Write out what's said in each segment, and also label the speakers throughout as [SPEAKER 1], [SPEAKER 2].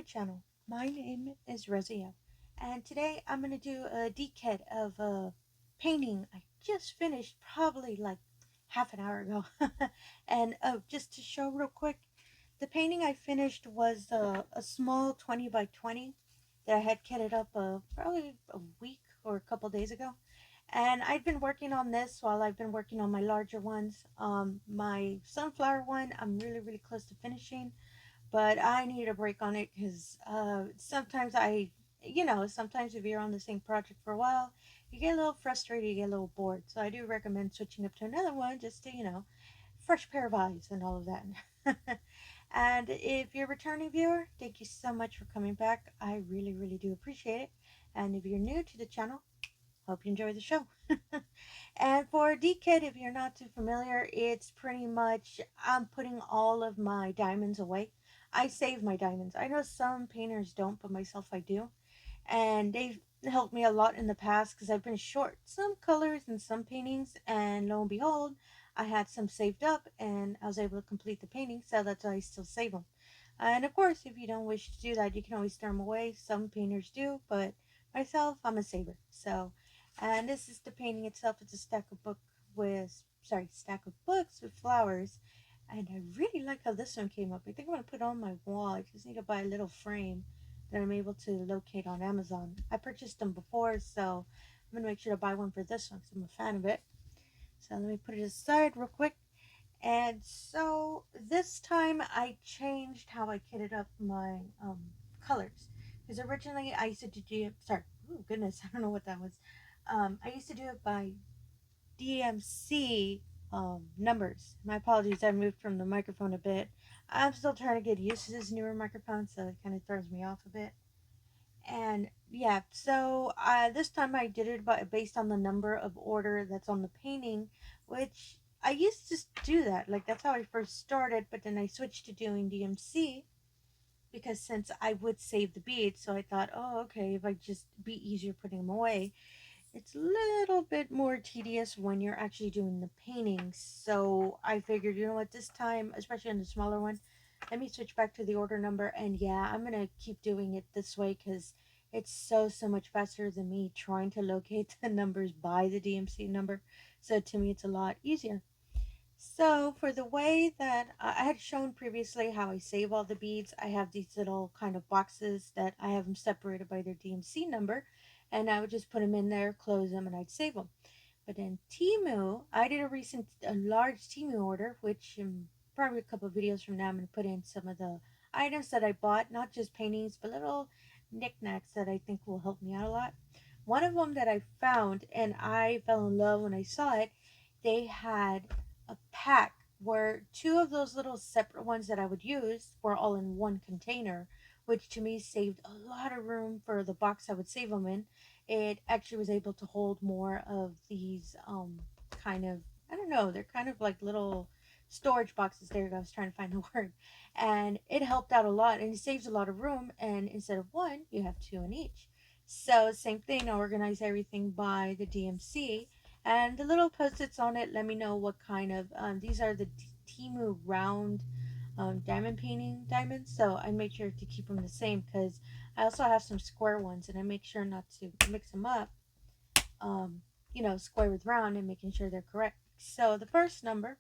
[SPEAKER 1] channel. My name is Rosy O, and today I'm going to do a decade of a painting I just finished probably like half an hour ago. And just to show real quick, the painting I finished was a small 20 by 20 that I had kitted up probably a week or a couple days ago. And I've been working on this while I've been working on my larger ones. My sunflower one, I'm really close to finishing, but I need a break on it because sometimes sometimes if you're on the same project for a while, you get a little frustrated, you get a little bored. So I do recommend switching up to another one just to, fresh pair of eyes and all of that. And if you're a returning viewer, thank you so much for coming back. I really do appreciate it. And if you're new to the channel, hope you enjoy the show. And for DKID, if you're not too familiar, it's pretty much I'm putting all of my diamonds away. I save my diamonds. I know some painters don't, but myself I do. And they've helped me a lot in the past because I've been short some colors in some paintings, and lo and behold, I had some saved up and I was able to complete the painting, so that's why I still save them. And of course, if you don't wish to do that, you can always throw them away. Some painters do, but myself, I'm a saver. So, and this is the painting itself. It's a stack of books with flowers. And I really like how this one came up. I think I'm going to put it on my wall. I just need to buy a little frame that I'm able to locate on Amazon. I purchased them before, so I'm going to make sure to buy one for this one because I'm a fan of it. So let me put it aside real quick. And so this time I changed how I kitted up my colors. Because originally I used to do, sorry, oh goodness, I don't know what that was. I used to do it by DMC numbers. My apologies, I moved from the microphone a bit. I'm still trying to get used to this newer microphone, so it kind of throws me off a bit. And yeah, so this time I did it based on the number of order that's on the painting, which I used to do that. Like that's how I first started, but then I switched to doing DMC because since I would save the beads, so I thought, oh, okay, if I just be easier putting them away. It's a little bit more tedious when you're actually doing the painting. So I figured, you know what, this time, especially on the smaller one, let me switch back to the order number. And yeah, I'm going to keep doing it this way because it's so much faster than me trying to locate the numbers by the DMC number. So to me, it's a lot easier. So for the way that I had shown previously how I save all the beads, I have these little kind of boxes that I have them separated by their DMC number, and I would just put them in there, close them, and I'd save them. But in Temu, I did a large Temu order, which probably a couple of videos from now I'm going to put in some of the items that I bought, not just paintings, but little knickknacks that I think will help me out a lot. One of them that I found, and I fell in love when I saw it, they had a pack where two of those little separate ones that I would use were all in one container, which to me saved a lot of room for the box I would save them in. It actually was able to hold more of these kind of, I don't know, they're kind of like little storage boxes. There, I was trying to find the word, and it helped out a lot, and it saves a lot of room. And instead of one, you have two in each. So same thing. I organize everything by the DMC, and the little post-its on it let me know what kind of these are the Temu round diamond painting diamonds, so I make sure to keep them the same because I also have some square ones, and I make sure not to mix them up, square with round, and making sure they're correct. So the first number,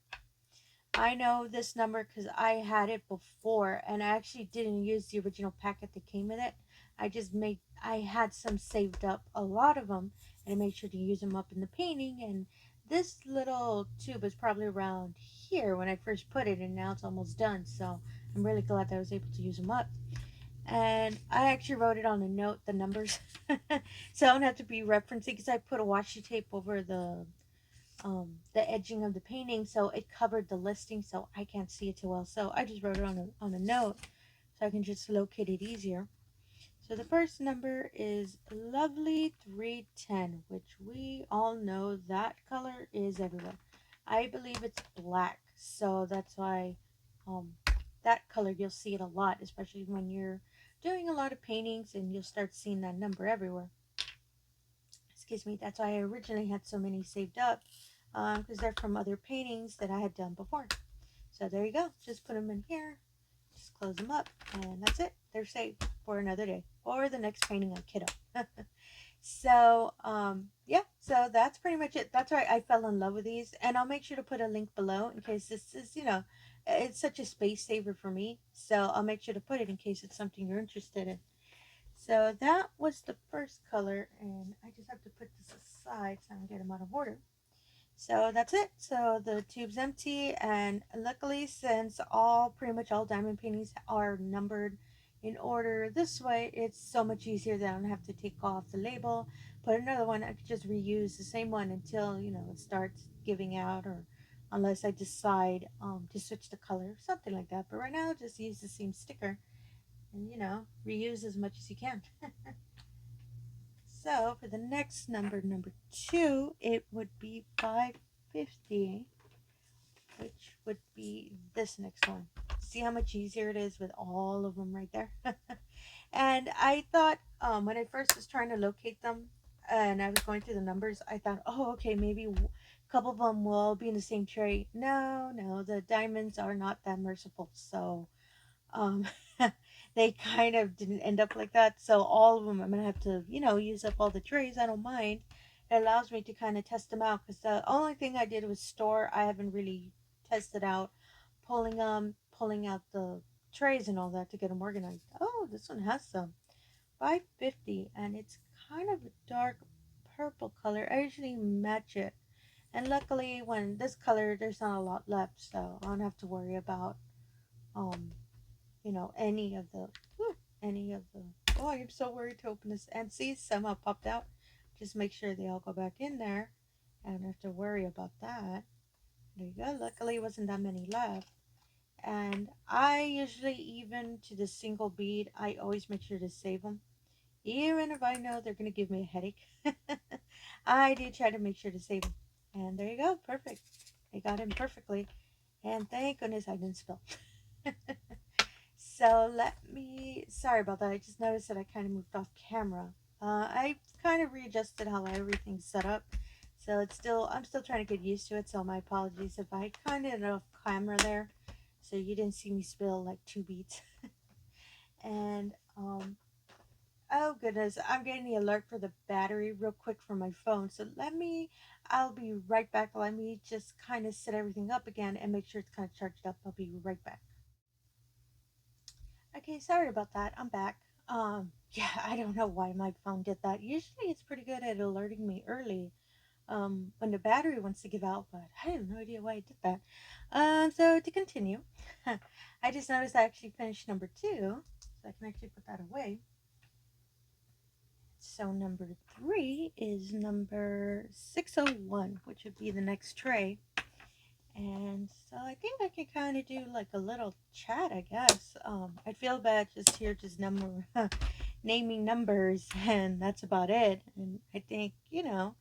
[SPEAKER 1] I know this number because I had it before, and I actually didn't use the original packet that came with it. I had some saved up, a lot of them, and I made sure to use them up in the painting. And this little tube was probably around here when I first put it, and now it's almost done. So I'm really glad that I was able to use them up. And I actually wrote it on a note, the numbers, so I don't have to be referencing because I put a washi tape over the edging of the painting, so it covered the listing, so I can't see it too well. So I just wrote it on a note so I can just locate it easier. So the first number is lovely 310, which we all know that color is everywhere. I believe it's black, so that's why that color, you'll see it a lot, especially when you're doing a lot of paintings, and you'll start seeing that number everywhere. Excuse me, that's why I originally had so many saved up, because they're from other paintings that I had done before. So there you go. Just put them in here, just close them up, and that's it. They're saved. for another day or the next painting on kiddo. So yeah, so that's pretty much it. That's why I fell in love with these, and I'll make sure to put a link below in case this is, it's such a space saver for me. So I'll make sure to put it in case it's something you're interested in. So that was the first color, and I just have to put this aside so I don't get them out of order. So that's it. So the tube's empty, and luckily, since pretty much all diamond paintings are numbered in order this way, it's so much easier that I don't have to take off the label, put another one. I could just reuse the same one until it starts giving out, or unless I decide to switch the color, something like that. But right now, just use the same sticker and reuse as much as you can. So for the next number two, it would be 550, which would be this next one. See how much easier it is with all of them right there? And I thought, when I first was trying to locate them and I was going through the numbers, I thought, oh, okay, maybe a couple of them will be in the same tray. No, no, the diamonds are not that merciful. So um they kind of didn't end up like that, so all of them I'm gonna have to use up all the trays. I don't mind. It allows me to kind of test them out, because the only thing I did was store. I haven't really tested out pulling out the trays and all that to get them organized. Oh, this one has some. 550, and it's kind of a dark purple color. I usually match it, and luckily when this color there's not a lot left, so I don't have to worry about um any of the, oh, I'm so worried to open this, and see, somehow popped out. Just make sure they all go back in there. I don't have to worry about that. There you go. Luckily, it wasn't that many left. And I usually, even to the single bead, I always make sure to save them. Even if I know they're going to give me a headache, I do try to make sure to save them. And there you go. Perfect. I got him perfectly. And thank goodness I didn't spill. So sorry about that. I just noticed that I kind of moved off camera. I kind of readjusted how everything's set up. So I'm still trying to get used to it. So my apologies if I kind of ended off camera there. So you didn't see me spill like 2 beads. And, oh goodness, I'm getting the alert for the battery real quick from my phone. So I'll be right back. Let me just kind of set everything up again and make sure it's kind of charged up. I'll be right back. Okay, sorry about that. I'm back. Yeah, I don't know why my phone did that. Usually it's pretty good at alerting me early, when the battery wants to give out, but I have no idea why it did that. So to continue, I just noticed I actually finished number two, so I can actually put that away. So number three is number 601, which would be the next tray. And so I think I can kind of do like a little chat, I guess. I feel bad just here, just naming numbers, and that's about it. And I think, a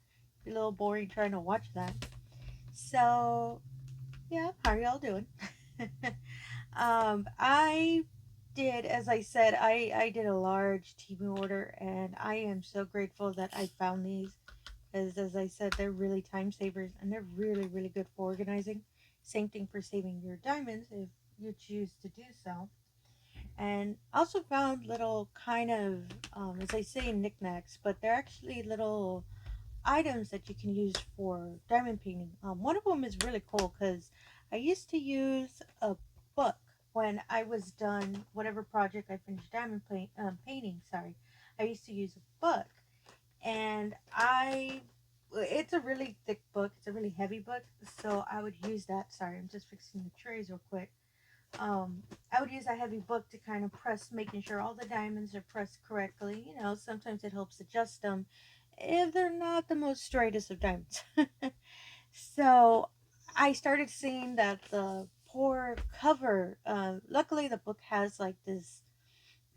[SPEAKER 1] little boring trying to watch that. So, yeah, how are y'all doing? I did, as I said, I did a large temu order, and I am so grateful that I found these, because as I said, they're really time savers, and they're really, really good for organizing. Same thing for saving your diamonds if you choose to do so. And also found little kind of, as I say, knickknacks, but they're actually little items that you can use for diamond painting. One of them is really cool because I used to use a book when I was done whatever project I finished painting. Sorry, I used to use a book, and it's a really thick book. It's a really heavy book, so I would use that. Sorry, I'm just fixing the trays real quick. I would use a heavy book to kind of press, making sure all the diamonds are pressed correctly. Sometimes it helps adjust them if they're not the most straightest of diamonds. So I started seeing that the poor cover, luckily the book has like this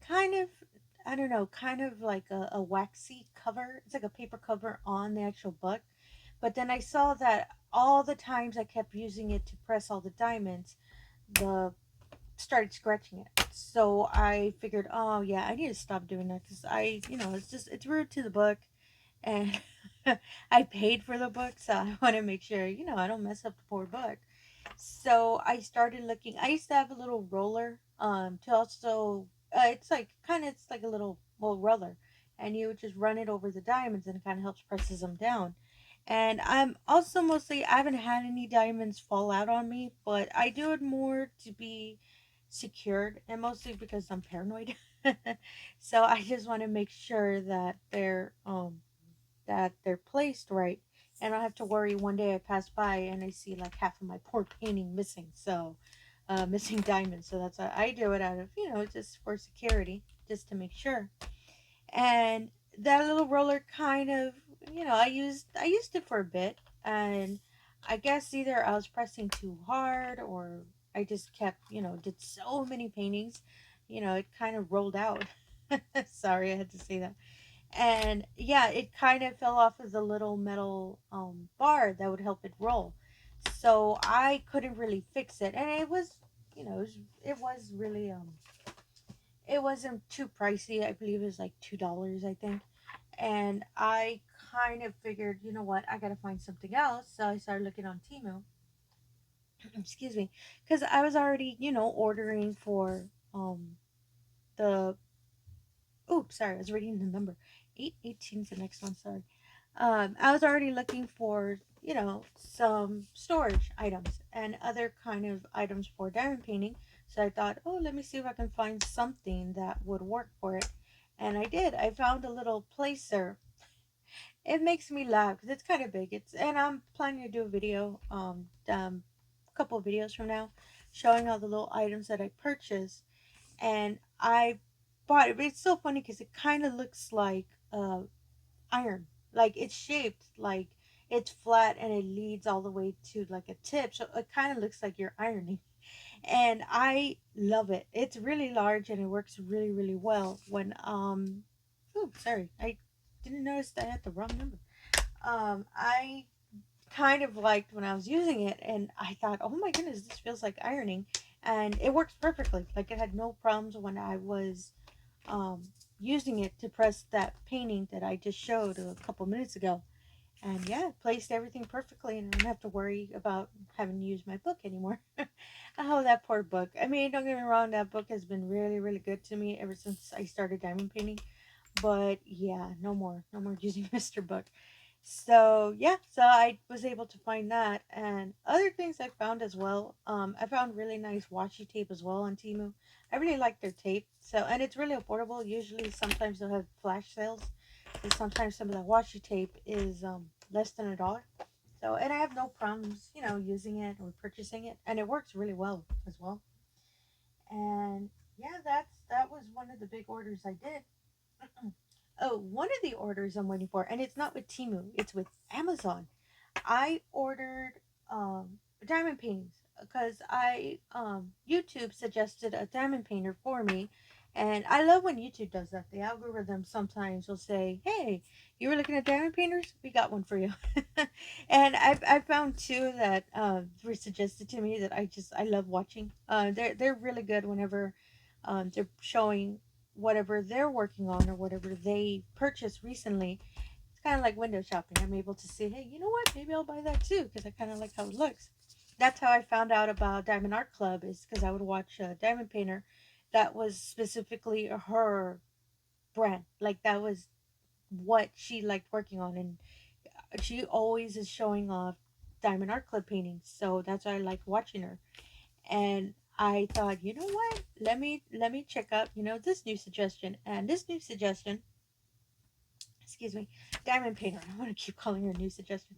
[SPEAKER 1] kind of, I don't know, kind of like a waxy cover. It's like a paper cover on the actual book. But then I saw that all the times I kept using it to press all the diamonds, the started scratching it. So I figured, oh yeah, I need to stop doing that, because it's rude to the book, and I paid for the book, so I want to make sure, I don't mess up the poor book. So I started looking. I used to have a little roller, to also it's like kind of it's like a little well roller, and you would just run it over the diamonds, and it kind of helps presses them down. And I'm also mostly I haven't had any diamonds fall out on me, but I do it more to be secured, and mostly because I'm paranoid. So I just want to make sure that they're placed right, and I don't have to worry one day I pass by and I see like half of my poor painting missing. So missing diamonds. So that's why I do it out of, just for security, just to make sure. And that little roller kind of, I used it for a bit, and I guess either I was pressing too hard, or I just kept, did so many paintings, it kind of rolled out. Sorry, I had to say that. And yeah, it kind of fell off of the little metal bar that would help it roll. So I couldn't really fix it, and it was, it was really it wasn't too pricey. I believe it was like $2, I think. And I kind of figured, you know what, I gotta find something else. So I started looking on Temu. Excuse me, because I was already, ordering for the. Oops, sorry, I was reading the number. 818 is the next one. Sorry. I was already looking for, some storage items and other kind of items for diamond painting. So I thought, oh, let me see if I can find something that would work for it. And I did. I found a little placer. It makes me laugh because it's kind of big. And I'm planning to do a video, a couple of videos from now, showing all the little items that I purchased. And I bought it. But it's so funny because it kind of looks like iron. Like it's shaped like it's flat and it leads all the way to like a tip. So it kind of looks like you're ironing. And I love it. It's really large and it works really, really well when oh sorry. I didn't notice that I had the wrong number. I kind of liked when I was using it, and I thought, oh my goodness, this feels like ironing. And it works perfectly. Like it had no problems when I was um, using it to press that painting that I just showed a couple minutes ago. And yeah, it placed everything perfectly, and I don't have to worry about having to use my book anymore. Oh, that poor book. I mean, don't get me wrong, that book has been really, really good to me ever since I started diamond painting. But yeah, no more. No more using Mr. Book. So yeah, so I was able to find that, and other things I found as well. I found really nice washi tape as well on Temu. I really like their tape. So, and it's really affordable. Usually, sometimes they'll have flash sales, and sometimes some of the washi tape is less than $1. So, and I have no problems, using it or purchasing it, and it works really well as well. And yeah, that was one of the big orders I did. Oh, one of the orders I'm waiting for, and it's not with Temu, it's with Amazon. I ordered diamond paintings because I YouTube suggested a diamond painter for me, and I love when YouTube does that. The algorithm sometimes will say, "Hey, you were looking at diamond painters? We got one for you." And I found two that were suggested to me that I love watching. They're really good whenever they're showing whatever they're working on or whatever they purchased recently. It's kind of like window shopping. I'm able to see, hey, you know what? Maybe I'll buy that too because I kind of like how it looks. That's how I found out about Diamond Art Club, is because I would watch a diamond painter that was specifically her brand. Like that was what she liked working on, and she always is showing off Diamond Art Club paintings. So that's why I like watching her. And I thought, you know what? Let me check out, this new suggestion. And this new suggestion, excuse me, diamond painter. I want to keep calling her new suggestion.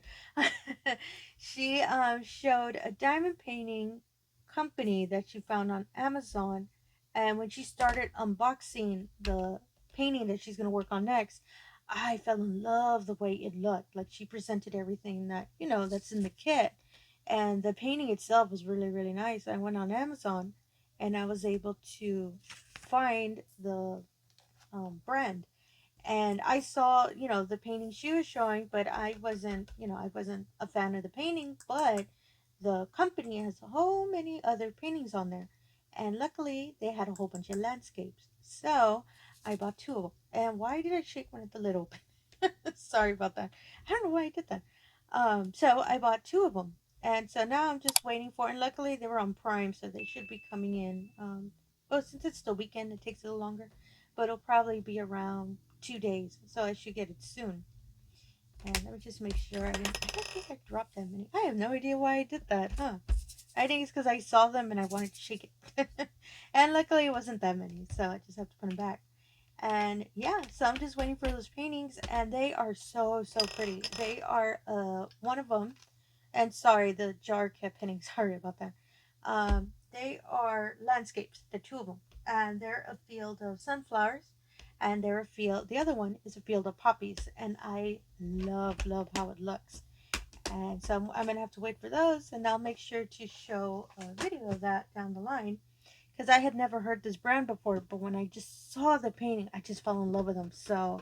[SPEAKER 1] She showed a diamond painting company that she found on Amazon, and when she started unboxing the painting that she's going to work on next, I fell in love the way it looked. Like she presented everything that that's in the kit, and the painting itself was really, really nice. I went on Amazon, and I was able to find the brand, and I saw, the painting she was showing, but I wasn't a fan of the painting, but the company has so many other paintings on there. And luckily, they had a whole bunch of landscapes. So I bought two of them. And why did I shake one at the lid open? Sorry about that. I don't know why I did that. So I bought two of them. And so now I'm just waiting for, and luckily they were on Prime, so they should be coming in. Well, since it's the weekend, it takes a little longer, but it'll probably be around 2 days, so I should get it soon. And let me just make sure I didn't. I don't think I dropped that many. I have no idea why I did that, huh? I think it's because I saw them and I wanted to shake it. And luckily it wasn't that many, so I just have to put them back. And yeah, so I'm just waiting for those paintings, and they are so pretty. They are one of them, and sorry the jar kept hitting. Sorry about that. They are landscapes, the two of them, and they're a field of sunflowers, and they're a field. The other one is a field of poppies, and I love how it looks. And so I'm gonna have to wait for those, and I'll make sure to show a video of that down the line, because I had never heard this brand before, but when I just saw the painting, I just fell in love with them. So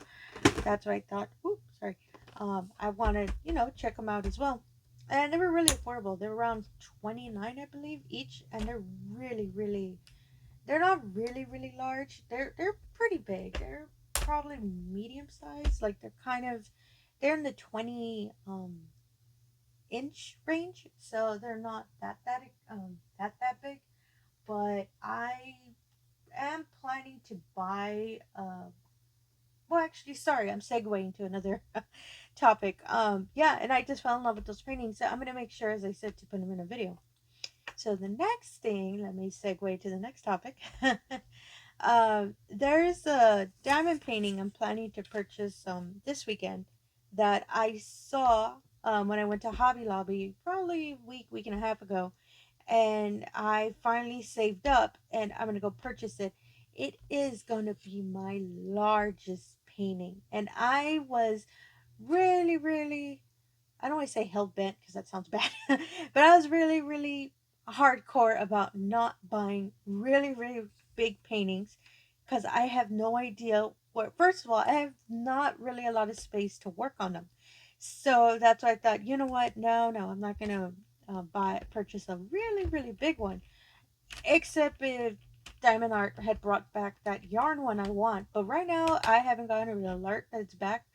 [SPEAKER 1] that's why I thought, oops, sorry, I wanted, check them out as well. And they were really affordable. They were around 29, I believe, each, and they're really, they're not really large. They're pretty big. They're probably medium size. Like they're in the 20 inch range, so they're not that big. But I am planning to buy well, actually, sorry, I'm segueing to another topic. Yeah, and I just fell in love with those paintings, so I'm gonna make sure, as I said, to put them in a video. So the next thing, let me segue to the next topic. There's a diamond painting I'm planning to purchase this weekend that I saw when I went to Hobby Lobby probably a week and a half ago, and I finally saved up and I'm gonna go purchase it. It is gonna be my largest painting, and I was really, I don't want to say hell bent because that sounds bad, but I was really hardcore about not buying really big paintings because I have no idea what. First of all, I have not really a lot of space to work on them, so that's why I thought, you know what? No, I'm not gonna purchase a really big one, except if Diamond Art had brought back that yarn one I want. But right now, I haven't gotten an alert that it's back.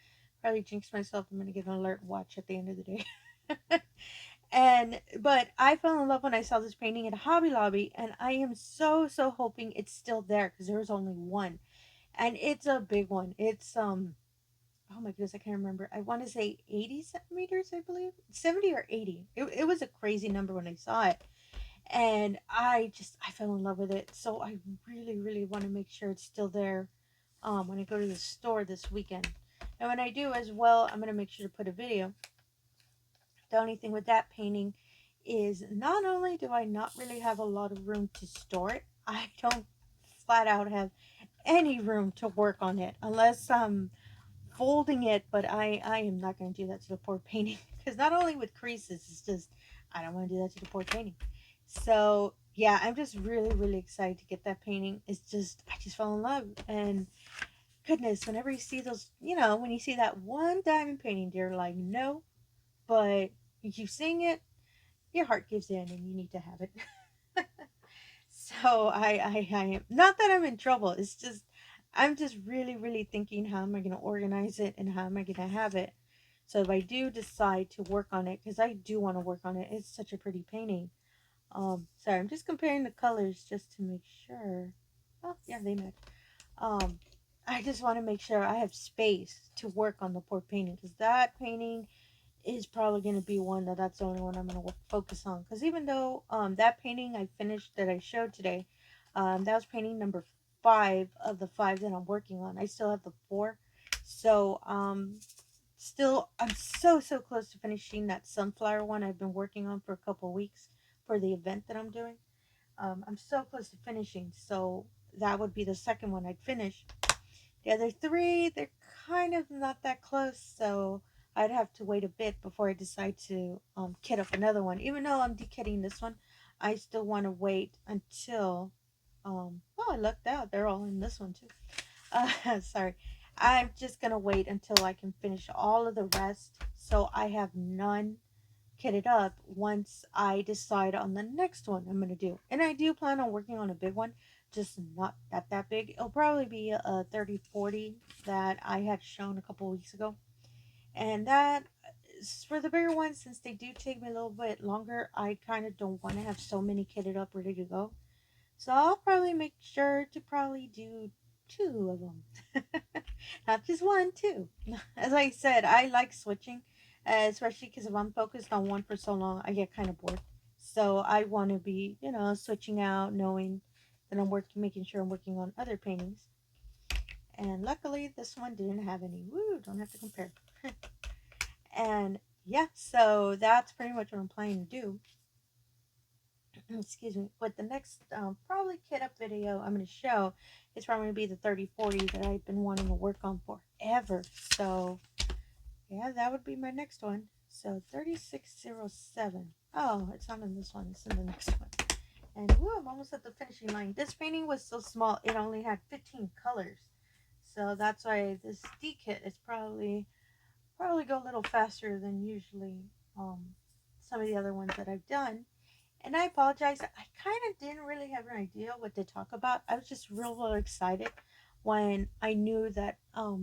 [SPEAKER 1] Probably jinxed myself. I'm gonna get an alert watch at the end of the day. And but I fell in love when I saw this painting at Hobby Lobby, and I am so hoping it's still there because there was only one, and it's a big one. It's oh my goodness, I can't remember. I want to say 80 centimeters, I believe, 70 or 80. It was a crazy number when I saw it, and I fell in love with it. So I really want to make sure it's still there when I go to the store this weekend. And when I do as well, I'm gonna make sure to put a video. The only thing with that painting is not only do I not really have a lot of room to store it, I don't flat out have any room to work on it unless I'm folding it. But I am not going to do that to the poor painting because not only with creases, it's just I don't want to do that to the poor painting. So yeah, I'm just really excited to get that painting. It's just I just fell in love, and goodness, whenever you see those, when you see that one diamond painting, you're like, no, but you keep seeing it, your heart gives in, and you need to have it. So I am not that I'm in trouble. It's just I'm just really thinking, how am I going to organize it and how am I going to have it. So if I do decide to work on it, because I do want to work on it, it's such a pretty painting. Sorry, I'm just comparing the colors just to make sure. Oh yeah, they match. Um, I just want to make sure I have space to work on the poor painting, because that painting is probably going to be one that's the only one I'm going to focus on. Because even though that painting I finished that I showed today, that was painting number 5 of the 5 that I'm working on. I still have the 4. So still I'm so close to finishing that sunflower one I've been working on for a couple of weeks for the event that I'm doing. I'm so close to finishing, so that would be the second one I'd finish. The other 3, they're kind of not that close, so I'd have to wait a bit before I decide to kit up another one. Even though I'm dekitting this one, I still want to wait until oh, I lucked out. They're all in this one too. Sorry. I'm just gonna wait until I can finish all of the rest, so I have none kitted up once I decide on the next one I'm gonna do. And I do plan on working on a big one, just not that big. It'll probably be a 30-40 that I had shown a couple weeks ago. And that is for the bigger ones, since they do take me a little bit longer, I kind of don't want to have so many kitted up ready to go. So I'll probably make sure to probably do two of them. Not just one, two. As I said, I like switching, especially because if I'm focused on one for so long, I get kind of bored. So I want to be, switching out, knowing that I'm working, making sure I'm working on other paintings. And luckily, this one didn't have any. Woo, don't have to compare. And yeah, so that's pretty much what I'm planning to do. Excuse me. But the next probably kit up video I'm going to show is probably going to be the 3040 that I've been wanting to work on forever. So yeah, that would be my next one. So 3607. Oh, it's not in this one. It's in the next one. And woo, I'm almost at the finishing line. This painting was so small. It only had 15 colors. So that's why this D kit is probably go a little faster than usually some of the other ones that I've done. And I apologize. I kind of didn't really have an idea what to talk about. I was just real excited when I knew that I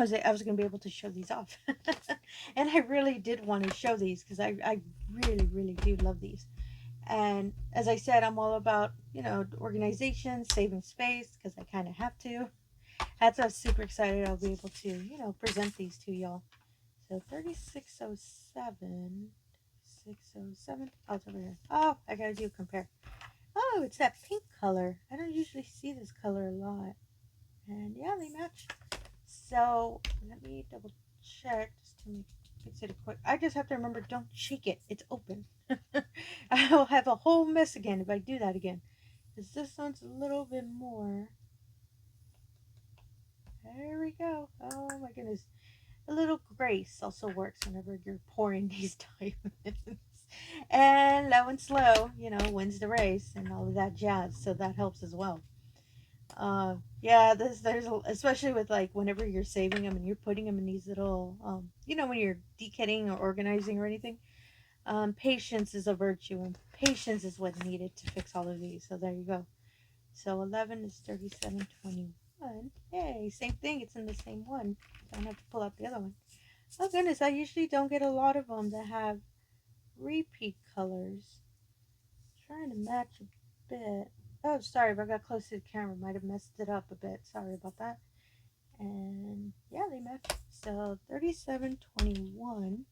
[SPEAKER 1] was gonna be able to show these off, and I really did want to show these because I really do love these. And as I said, I'm all about organization, saving space because I kind of have to. That's why I'm super excited. I'll be able to present these to y'all. So 3607. 607. Oh, it's over here. Oh, I gotta do a compare. Oh, it's that pink color. I don't usually see this color a lot. And yeah, they match. So let me double check just to make it quick. I just have to remember, don't shake it. It's open. I'll have a whole mess again if I do that again. Because this one's a little bit more. There we go. Oh my goodness. A little grace also works whenever you're pouring these diamonds. And low and slow, wins the race and all of that jazz. So that helps as well. Yeah, especially with like whenever you're saving them and you're putting them in these little, when you're decatting or organizing or anything. Patience is a virtue, and patience is what's needed to fix all of these. So there you go. So 11 is 3721. Yay, same thing. It's in the same one. Don't have to pull out the other one. Oh goodness, I usually don't get a lot of them that have repeat colors. Trying to match a bit. Oh, sorry, if I got close to the camera, might have messed it up a bit. Sorry about that. And yeah, they match. So 3721.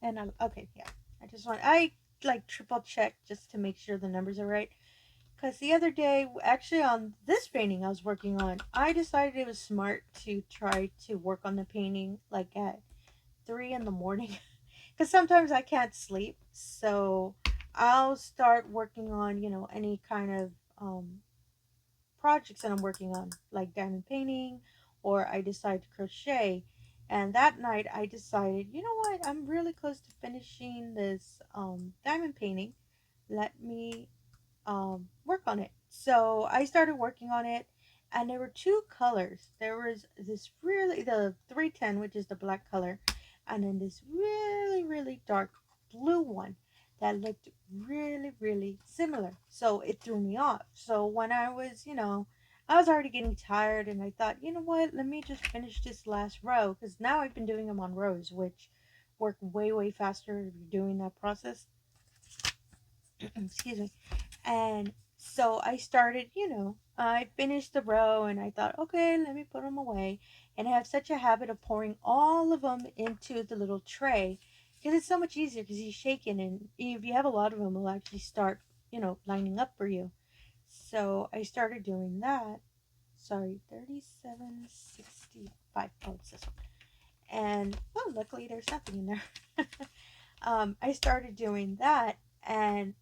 [SPEAKER 1] And okay, yeah. I like triple check just to make sure the numbers are right. Because the other day, actually on this painting I was working on, I decided it was smart to try to work on the painting like at 3 in the morning. Because sometimes I can't sleep. So I'll start working on, any kind of projects that I'm working on, like diamond painting, or I decide to crochet. And that night I decided, you know what, I'm really close to finishing this diamond painting. Let me work on it. So I started working on it, and there were two colors. There was the 310, which is the black color, and then this really dark blue one that looked really similar. So it threw me off. So when I was already getting tired, and I thought, you know what, let me just finish this last row because now I've been doing them on rows, which work way faster if you're doing that process. Excuse me. And so I started, I finished the row and I thought, okay, let me put them away. And I have such a habit of pouring all of them into the little tray because it's so much easier because you shake it, and if you have a lot of them, it'll actually start, lining up for you. So I started doing that. Sorry, 3765. Oh, it's this one. And oh, luckily there's nothing in there. I started doing that, and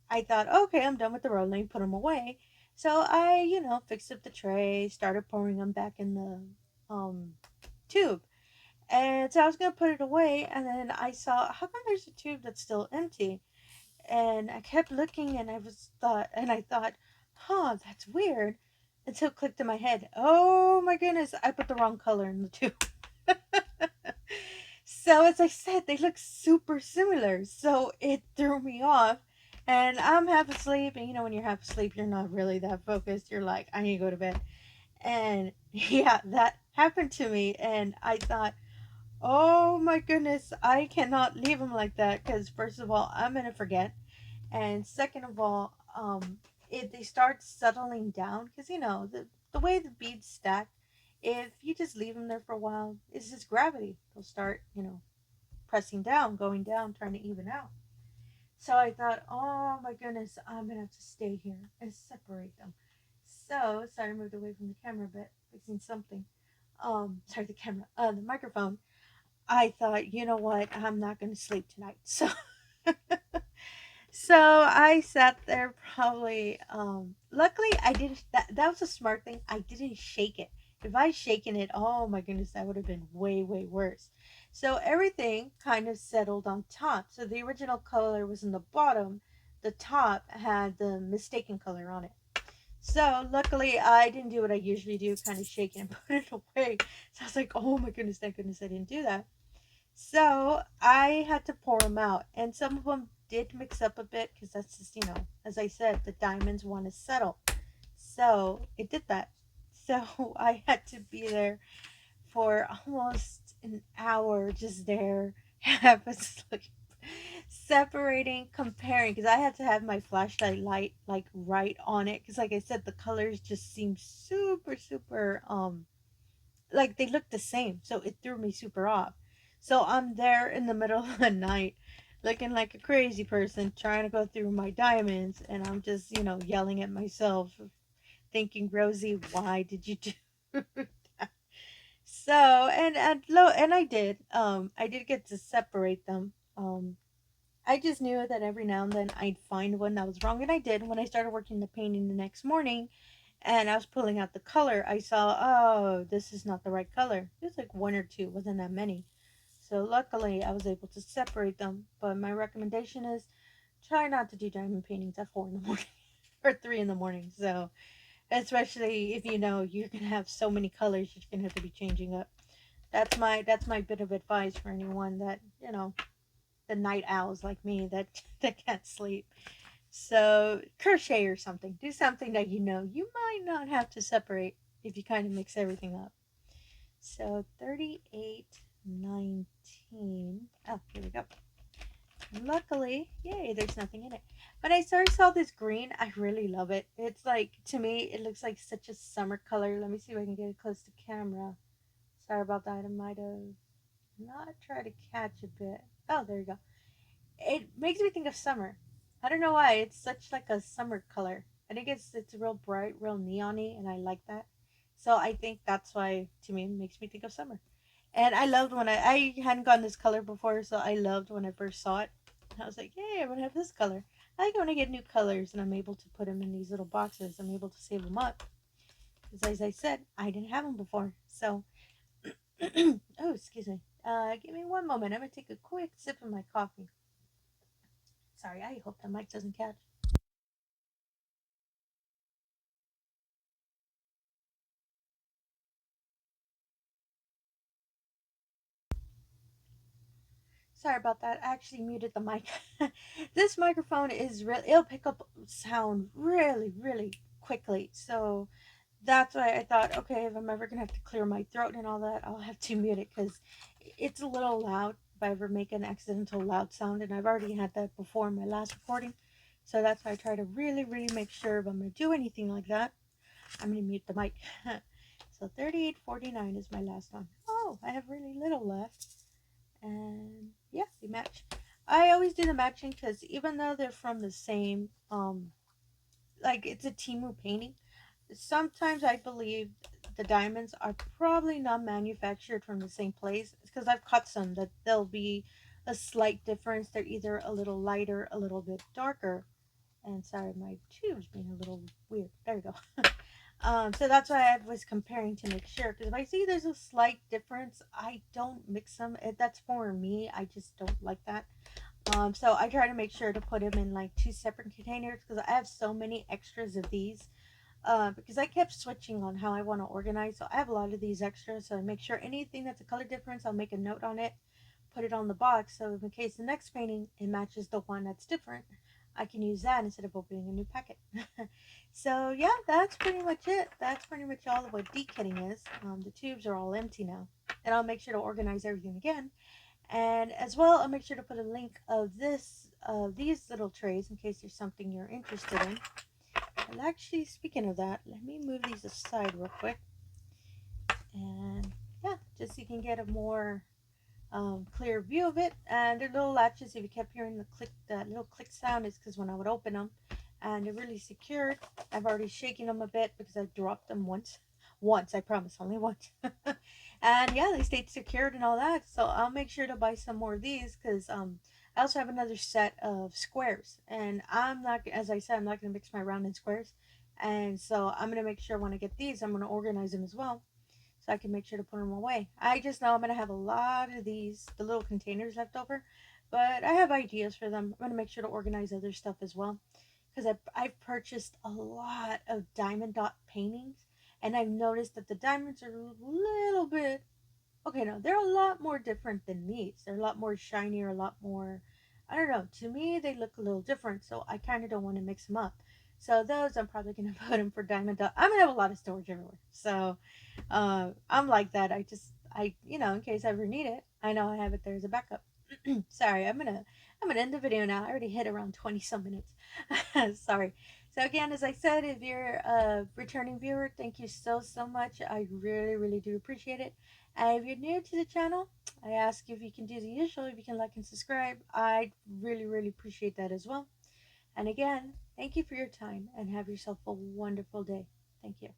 [SPEAKER 1] I thought, okay, I'm done with the roll. Let me put them away. So I, fixed up the tray, started pouring them back in the tube. And so I was going to put it away. And then I saw, how come there's a tube that's still empty? And I kept looking, and I thought, huh, that's weird. Until it clicked in my head. Oh my goodness, I put the wrong color in the tube. So as I said, they look super similar. So it threw me off. And I'm half asleep. And when you're half asleep, you're not really that focused. You're like, I need to go to bed. And yeah, that happened to me. And I thought, oh my goodness, I cannot leave them like that. Because first of all, I'm going to forget. And second of all, if they start settling down, because the way the beads stack, if you just leave them there for a while, it's just gravity. They'll start pressing down, going down, trying to even out. So I thought, oh my goodness, I'm gonna have to stay here and separate them. So sorry, I moved away from the camera a bit, fixing something. Sorry, the camera, the microphone. I thought, you know what, I'm not gonna sleep tonight. So so I sat there probably. Luckily, I didn't. That was a smart thing. I didn't shake it. If I shaken it, oh my goodness, that would have been way way worse. So everything kind of settled on top. So the original color was in the bottom. The top had the mistaken color on it. So luckily, I didn't do what I usually do, kind of shake it and put it away. So I was like, oh my goodness, thank goodness I didn't do that. So I had to pour them out, and some of them did mix up a bit because that's just, as I said, the diamonds want to settle. So it did that. So I had to be there for almost an hour, just there, half asleep, separating, comparing, because I had to have my flashlight light like right on it, because like I said, the colors just seemed super, super like they looked the same, so it threw me super off. So I'm there in the middle of the night looking like a crazy person trying to go through my diamonds, and I'm just yelling at myself, thinking, Rosie, why did you do that? So and I did get to separate them. I just knew that every now and then I'd find one that was wrong, and I did. When I started working the painting the next morning and I was pulling out the color, I saw, oh, this is not the right color. It was like one or two, wasn't that many. So luckily, I was able to separate them. But my recommendation is try not to do diamond paintings at 4 in the morning or 3 in the morning. So especially if you know you're gonna have so many colors, you're gonna have to be changing up. That's my bit of advice for anyone that the night owls like me that that can't sleep. So crochet or something. Do something that you might not have to separate if you kind of mix everything up. So 3819. Oh, here we go. Luckily, yay, there's nothing in it. But I first saw this green. I really love it. It's like, to me, it looks like such a summer color. Let me see if I can get it close to camera. Sorry about that. I might have not tried to catch a bit. Oh, there you go. It makes me think of summer. I don't know why. It's such like a summer color. I think it's real bright, real neony, and I like that. So I think that's why to me it makes me think of summer. And I loved when I hadn't gotten this color before, so I loved when I first saw it. I was like, "Yay, I'm gonna have this color." I like when I get new colors and I'm able to put them in these little boxes. I'm able to save them up because, as I said, I didn't have them before. So, oh, excuse me. Give me one moment. I'm gonna take a quick sip of my coffee. Sorry, I hope the mic doesn't catch. Sorry about that. I actually muted the mic. This microphone is really, it'll pick up sound really, really quickly. So that's why I thought, okay, if I'm ever going to have to clear my throat and all that, I'll have to mute it because it's a little loud if I ever make an accidental loud sound. And I've already had that before in my last recording. So that's why I try to really, really make sure if I'm going to do anything like that, I'm going to mute the mic. So 3849 is my last one. Oh, I have really little left. And yeah, they match. I always do the matching because even though they're from the same like it's a temu painting, sometimes I believe the diamonds are probably not manufactured from the same place because I've caught some that there'll be a slight difference. They're either a little lighter, a little bit darker. And sorry, my tube's being a little weird. There we go. So that's why I was comparing to make sure. Because if I see there's a slight difference, I don't mix them. That's for me. I just don't like that. So I try to make sure to put them in like two separate containers because I have so many extras of these. Because I kept switching on how I want to organize. So I have a lot of these extras. So I make sure anything that's a color difference, I'll make a note on it, put it on the box. So in case the next painting it matches the one that's different, I can use that instead of opening a new packet. So yeah, that's pretty much it. That's pretty much all of what de-kitting is. The tubes are all empty now. And I'll make sure to organize everything again. And as well, I'll make sure to put a link of these little trays in case there's something you're interested in. Well, actually, speaking of that, let me move these aside real quick. And yeah, just so you can get a more clear view of it. And they're little latches. If you kept hearing the click, that little click sound, is because when I would open them, and they're really secured. I've already shaken them a bit because I dropped them once. Once, I promise, only once. And yeah, they stayed secured and all that. So I'll make sure to buy some more of these because I also have another set of squares, and I'm not, as I said, I'm not gonna mix my round and squares. And so I'm gonna make sure when I get these, I'm gonna organize them as well so I can make sure to put them away. I just know I'm going to have a lot of these, the little containers left over, but I have ideas for them. I'm going to make sure to organize other stuff as well because I've purchased a lot of diamond dot paintings, and I've noticed that the diamonds are a little bit, okay, no, they're a lot more different than these. They're a lot more shinier, a lot more, I don't know, to me they look a little different, so I kind of don't want to mix them up. So those I'm probably going to put them for diamond dot. I'm going to have a lot of storage everywhere. So I'm like that. In case I ever need it, I know I have it there as a backup. Sorry, I'm gonna end the video now. I already hit around 20 some minutes. Sorry. So again, as I said, if you're a returning viewer, thank you so much. I really do appreciate it. And if you're new to the channel, I ask if you can do the usual. If you can like and subscribe, I'd really appreciate that as well. And again, thank you for your time and have yourself a wonderful day. Thank you.